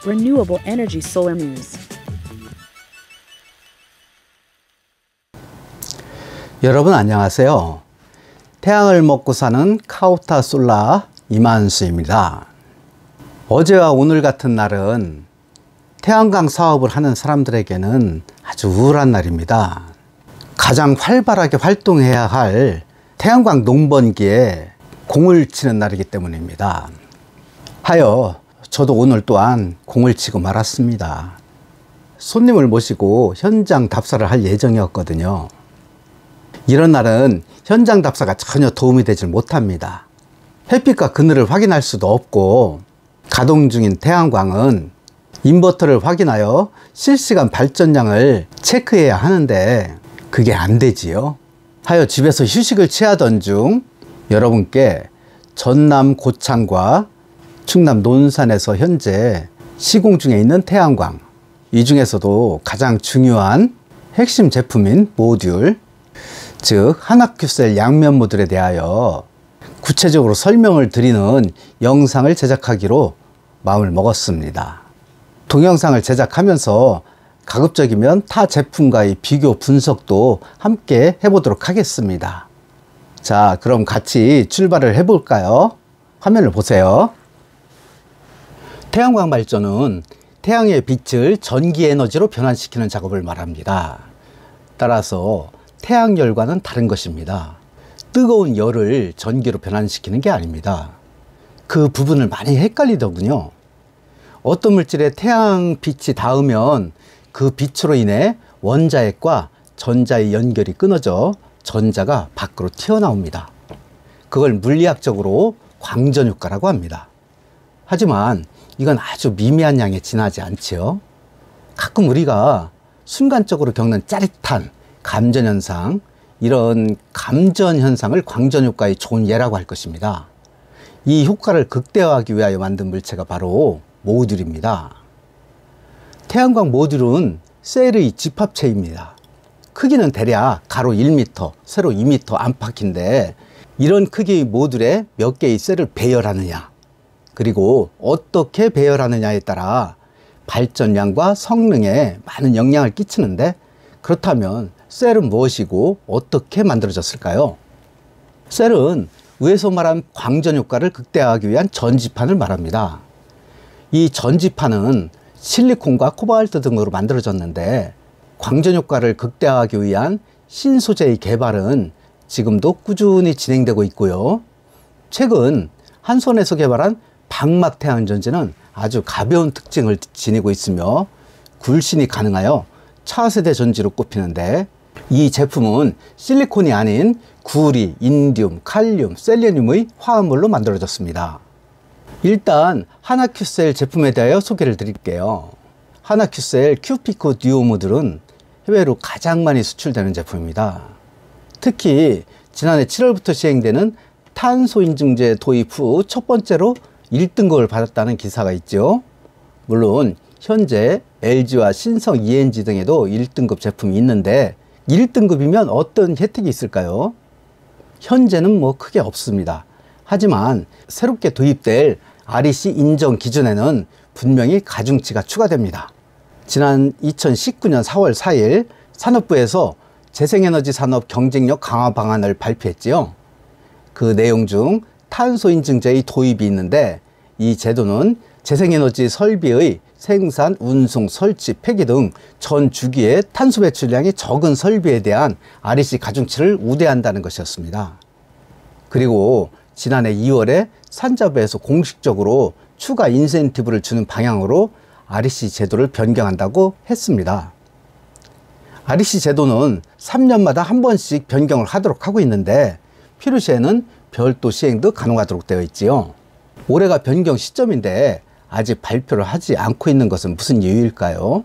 Renewable Energy Solar News. 여러분 안녕하세요. 태양을 먹고 사는 카오타 솔라 이만수입니다. 어제와 오늘 같은 날은 태양광 사업을 하는 사람들에게는 아주 우울한 날입니다. 가장 활발하게 활동해야 할 태양광 농번기에 공을 치는 날이기 때문입니다. 하여 저도 오늘 또한 공을 치고 말았습니다. 손님을 모시고 현장 답사를 할 예정이었거든요. 이런 날은 현장 답사가 전혀 도움이 되질 못합니다. 햇빛과 그늘을 확인할 수도 없고, 가동 중인 태양광은 인버터를 확인하여 실시간 발전량을 체크해야 하는데 그게 안 되지요. 하여 집에서 휴식을 취하던 중 여러분께 전남 고창과 충남 논산에서 현재 시공 중에 있는 태양광, 이 중에서도 가장 중요한 핵심 제품인 모듈, 즉 한화큐셀 양면 모듈에 대하여 구체적으로 설명을 드리는 영상을 제작하기로 마음을 먹었습니다. 동영상을 제작하면서 가급적이면 타 제품과의 비교 분석도 함께 해보도록 하겠습니다. 자, 그럼 같이 출발을 해볼까요? 화면을 보세요. 태양광 발전은 태양의 빛을 전기 에너지로 변환시키는 작업을 말합니다. 따라서 태양열과는 다른 것입니다. 뜨거운 열을 전기로 변환시키는 게 아닙니다. 그 부분을 많이 헷갈리더군요. 어떤 물질에 태양빛이 닿으면 그 빛으로 인해 원자핵과 전자의 연결이 끊어져 전자가 밖으로 튀어나옵니다. 그걸 물리학적으로 광전효과라고 합니다. 하지만 이건 아주 미미한 양에 지나지 않지요. 가끔 우리가 순간적으로 겪는 짜릿한 감전현상, 이런 감전현상을 광전효과의 좋은 예라고 할 것입니다. 이 효과를 극대화하기 위하여 만든 물체가 바로 모듈입니다. 태양광 모듈은 셀의 집합체입니다. 크기는 대략 가로 1m, 세로 2m 안팎인데, 이런 크기의 모듈에 몇 개의 셀을 배열하느냐, 그리고 어떻게 배열하느냐에 따라 발전량과 성능에 많은 영향을 끼치는데, 그렇다면 셀은 무엇이고 어떻게 만들어졌을까요? 셀은 위에서 말한 광전 효과를 극대화하기 위한 전지판을 말합니다. 이 전지판은 실리콘과 코발트 등으로 만들어졌는데, 광전 효과를 극대화하기 위한 신소재의 개발은 지금도 꾸준히 진행되고 있고요. 최근 한손에서 개발한 방막 태양전지는 아주 가벼운 특징을 지니고 있으며 굴신이 가능하여 차세대 전지로 꼽히는데, 이 제품은 실리콘이 아닌 구리, 인디움, 칼륨, 셀레늄의 화합물로 만들어졌습니다. 일단 한화큐셀 제품에 대하여 소개를 드릴게요. 한화큐셀 큐피코 듀오 모듈은 해외로 가장 많이 수출되는 제품입니다. 특히 지난해 7월부터 시행되는 탄소 인증제 도입 후 첫 번째로 1등급을 받았다는 기사가 있죠. 물론 현재 LG와 신성 ENG 등에도 1등급 제품이 있는데, 1등급이면 어떤 혜택이 있을까요? 현재는 뭐 크게 없습니다. 하지만 새롭게 도입될 REC 인정 기준에는 분명히 가중치가 추가됩니다. 지난 2019년 4월 4일 산업부에서 재생에너지 산업 경쟁력 강화 방안을 발표했지요. 그 내용 중 탄소 인증제의 도입이 있는데, 이 제도는 재생에너지 설비의 생산, 운송, 설치, 폐기 등 전 주기의 탄소 배출량이 적은 설비에 대한 REC 가중치를 우대한다는 것이었습니다. 그리고 지난해 2월에 산자부에서 공식적으로 추가 인센티브를 주는 방향으로 REC 제도를 변경한다고 했습니다. REC 제도는 3년마다 한 번씩 변경을 하도록 하고 있는데, 필요시에는 별도 시행도 가능하도록 되어 있지요. 올해가 변경 시점인데 아직 발표를 하지 않고 있는 것은 무슨 이유일까요?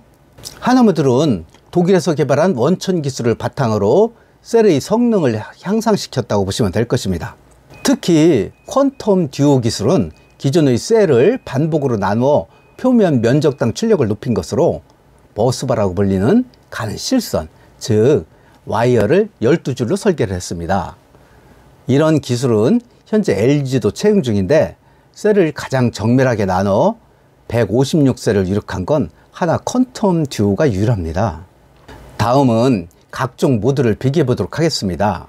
한화모듈은 독일에서 개발한 원천 기술을 바탕으로 셀의 성능을 향상시켰다고 보시면 될 것입니다. 특히 퀀텀 듀오 기술은 기존의 셀을 반복으로 나누어 표면 면적당 출력을 높인 것으로 버스바라고 불리는 가는 실선, 즉 와이어를 12줄로 설계를 했습니다. 이런 기술은 현재 LG도 채용 중인데, 셀을 가장 정밀하게 나눠 156세를 이룩한 건 하나 퀀텀 듀오가 유일합니다. 다음은 각종 모드를 비교해 보도록 하겠습니다.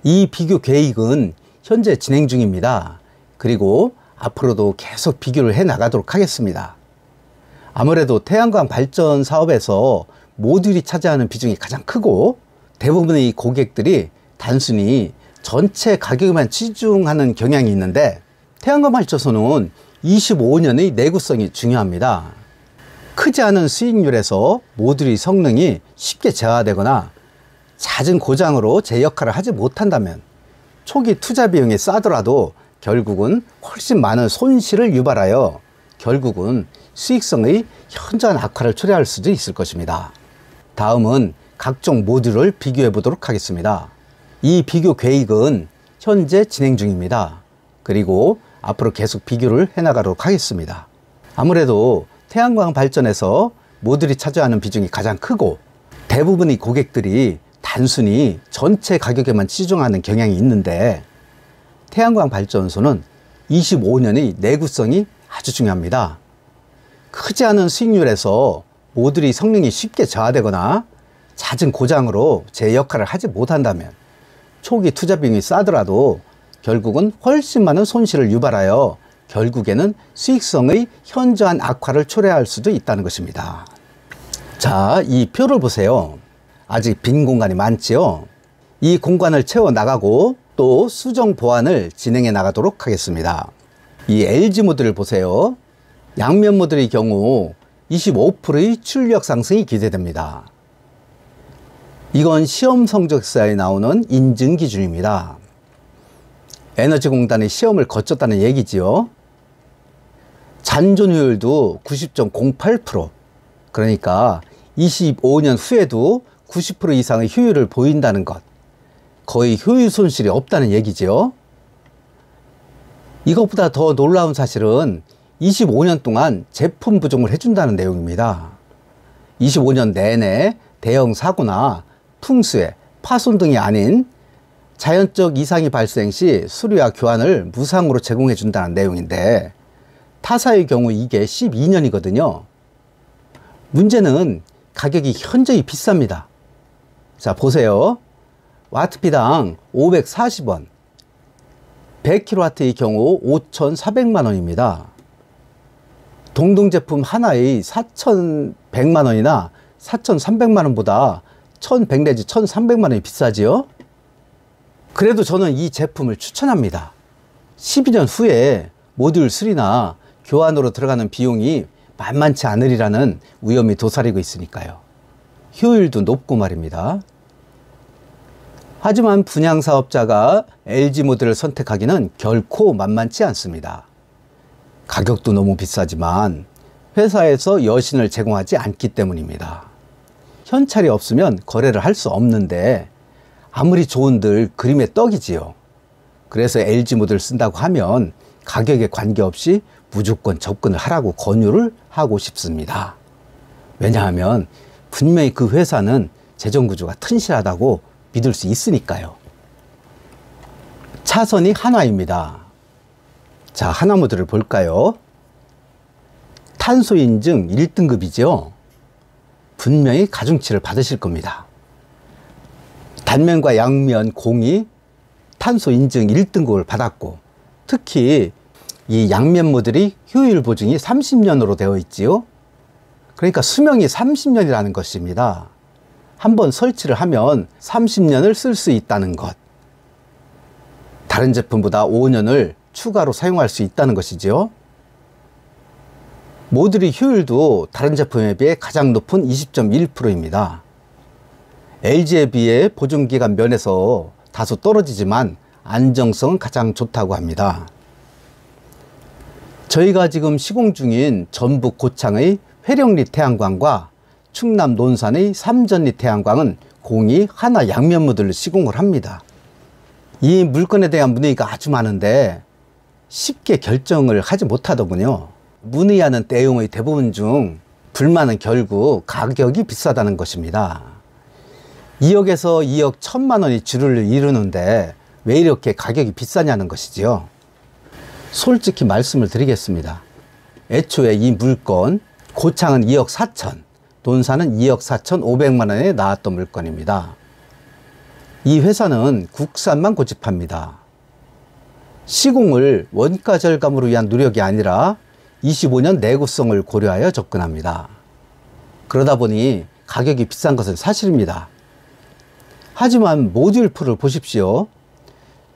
이 비교 계획은 현재 진행 중입니다. 그리고 앞으로도 계속 비교를 해 나가도록 하겠습니다. 아무래도 태양광 발전 사업에서 모듈이 차지하는 비중이 가장 크고 대부분의 고객들이 단순히 전체 가격에만 치중하는 경향이 있는데 태양광 발전소는 25년의 내구성이 중요합니다. 크지 않은 수익률에서 모듈의 성능이 쉽게 저하되거나 잦은 고장으로 제 역할을 하지 못한다면 초기 투자 비용이 싸더라도 결국은 훨씬 많은 손실을 유발하여 결국은 수익성의 현저한 악화를 초래할 수도 있을 것입니다. 다음은 각종 모듈을 비교해 보도록 하겠습니다. 이 비교 계획은 현재 진행 중입니다. 그리고 앞으로 계속 비교를 해나가도록 하겠습니다. 아무래도 태양광 발전에서 모듈이 차지하는 비중이 가장 크고 대부분의 고객들이 단순히 전체 가격에만 치중하는 경향이 있는데 태양광 발전소는 25년의 내구성이 아주 중요합니다. 크지 않은 수익률에서 모듈이 성능이 쉽게 저하되거나 잦은 고장으로 제 역할을 하지 못한다면 초기 투자 비용이 싸더라도 결국은 훨씬 많은 손실을 유발하여 결국에는 수익성의 현저한 악화를 초래할 수도 있다는 것입니다. 자, 이 표를 보세요. 아직 빈 공간이 많지요. 이 공간을 채워 나가고 또 수정 보완을 진행해 나가도록 하겠습니다. 이 LG 모듈을 보세요. 양면 모듈의 경우 25%의 출력 상승이 기대됩니다. 이건 시험 성적서에 나오는 인증 기준입니다. 에너지공단의 시험을 거쳤다는 얘기지요. 잔존 효율도 90.08%, 그러니까 25년 후에도 90% 이상의 효율을 보인다는 것, 거의 효율 손실이 없다는 얘기지요. 이것보다 더 놀라운 사실은 25년 동안 제품 부종을 해준다는 내용입니다. 25년 내내 대형 사고나 풍수해, 파손 등이 아닌 자연적 이상이 발생 시 수리와 교환을 무상으로 제공해 준다는 내용인데 타사의 경우 이게 12년이거든요. 문제는 가격이 현저히 비쌉니다. 자, 보세요. 와트피당 540원, 100kW의 경우 5,400만 원입니다. 동등 제품 하나의 4,100만 원이나 4,300만 원보다 1,100 내지 1,300만 원이 비싸지요? 그래도 저는 이 제품을 추천합니다. 12년 후에 모듈 수리나 교환으로 들어가는 비용이 만만치 않으리라는 위험이 도사리고 있으니까요. 효율도 높고 말입니다. 하지만 분양사업자가 LG 모듈을 선택하기는 결코 만만치 않습니다. 가격도 너무 비싸지만 회사에서 여신을 제공하지 않기 때문입니다. 현찰이 없으면 거래를 할 수 없는데 아무리 좋은들 그림의 떡이지요. 그래서 LG 모듈 쓴다고 하면 가격에 관계없이 무조건 접근을 하라고 권유를 하고 싶습니다. 왜냐하면 분명히 그 회사는 재정구조가 튼실하다고 믿을 수 있으니까요. 차선이 한화입니다. 자, 한화 모듈을 볼까요? 탄소 인증 1등급이죠. 분명히 가중치를 받으실 겁니다. 단면과 양면 공이 탄소 인증 1등급을 받았고 특히 이 양면 모듈이 효율 보증이 30년으로 되어 있지요. 그러니까 수명이 30년이라는 것입니다. 한번 설치를 하면 30년을 쓸 수 있다는 것. 다른 제품보다 5년을 추가로 사용할 수 있다는 것이죠. 모듈의 효율도 다른 제품에 비해 가장 높은 20.1%입니다. LG에 비해 보증기간 면에서 다소 떨어지지만 안정성은 가장 좋다고 합니다. 저희가 지금 시공 중인 전북 고창의 회령리 태양광과 충남 논산의 삼전리 태양광은 공이 하나 양면 모듈을 시공을 합니다. 이 물건에 대한 문의가 아주 많은데 쉽게 결정을 하지 못하더군요. 문의하는 내용의 대부분 중 불만은 결국 가격이 비싸다는 것입니다. 2억에서 2억 1,000만 원이 주를 이루는데 왜 이렇게 가격이 비싸냐는 것이지요. 솔직히 말씀을 드리겠습니다. 애초에 이 물건 고창은 2억 4천, 논산은 2억 4,500만 원에 나왔던 물건입니다. 이 회사는 국산만 고집합니다. 시공을 원가 절감으로 위한 노력이 아니라 25년 내구성을 고려하여 접근합니다. 그러다 보니 가격이 비싼 것은 사실입니다. 하지만 모듈풀을 보십시오.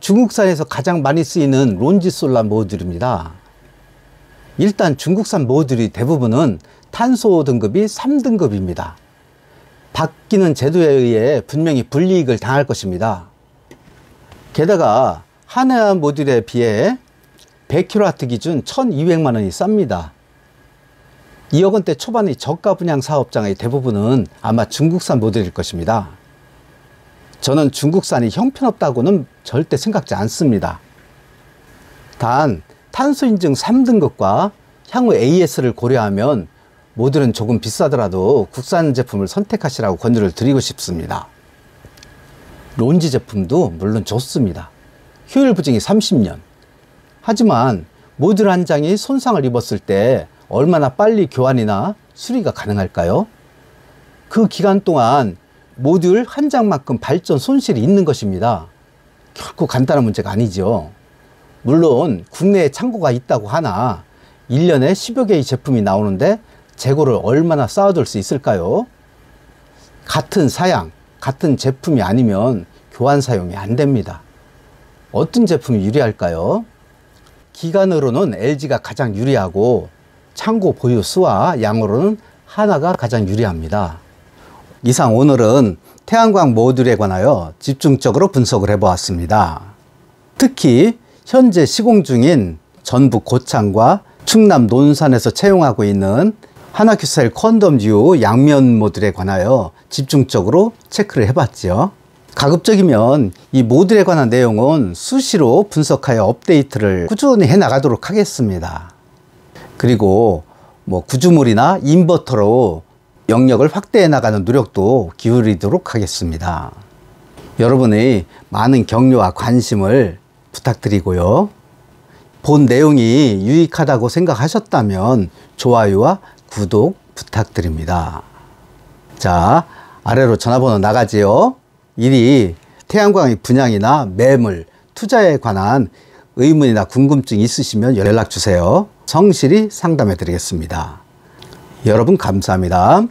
중국산에서 가장 많이 쓰이는 론지솔라 모듈입니다. 일단 중국산 모듈이 대부분은 탄소 등급이 3등급입니다. 바뀌는 제도에 의해 분명히 불이익을 당할 것입니다. 게다가 한해안 모듈에 비해 100kW 기준 1,200만 원이 쌉니다. 2억 원대 초반의 저가 분양 사업장의 대부분은 아마 중국산 모듈일 것입니다. 저는 중국산이 형편없다고는 절대 생각지 않습니다. 단 탄소인증 3등급과 향후 AS를 고려하면 모듈은 조금 비싸더라도 국산 제품을 선택하시라고 권유를 드리고 싶습니다. 론지 제품도 물론 좋습니다. 효율 보증이 30년. 하지만 모듈 한 장이 손상을 입었을 때 얼마나 빨리 교환이나 수리가 가능할까요? 그 기간 동안 모듈 한 장만큼 발전 손실이 있는 것입니다. 결코 간단한 문제가 아니죠. 물론 국내에 창고가 있다고 하나 1년에 10여 개의 제품이 나오는데 재고를 얼마나 쌓아둘 수 있을까요? 같은 사양, 같은 제품이 아니면 교환 사용이 안 됩니다. 어떤 제품이 유리할까요? 기간으로는 LG가 가장 유리하고 창고 보유 수와 양으로는 하나가 가장 유리합니다. 이상 오늘은 태양광 모듈에 관하여 집중적으로 분석을 해보았습니다. 특히 현재 시공 중인 전북 고창과 충남 논산에서 채용하고 있는 하나큐셀 콘돔듀 양면 모듈에 관하여 집중적으로 체크를 해봤죠. 가급적이면 이 모듈에 관한 내용은 수시로 분석하여 업데이트를 꾸준히 해 나가도록 하겠습니다. 그리고 구주물이나 인버터로 영역을 확대해 나가는 노력도 기울이도록 하겠습니다. 여러분의 많은 격려와 관심을 부탁드리고요. 본 내용이 유익하다고 생각하셨다면 좋아요와 구독 부탁드립니다. 자, 아래로 전화번호 나가지요. 이리 태양광의 분양이나 매물, 투자에 관한 의문이나 궁금증 있으시면 연락 주세요. 성실히 상담해 드리겠습니다. 여러분 감사합니다.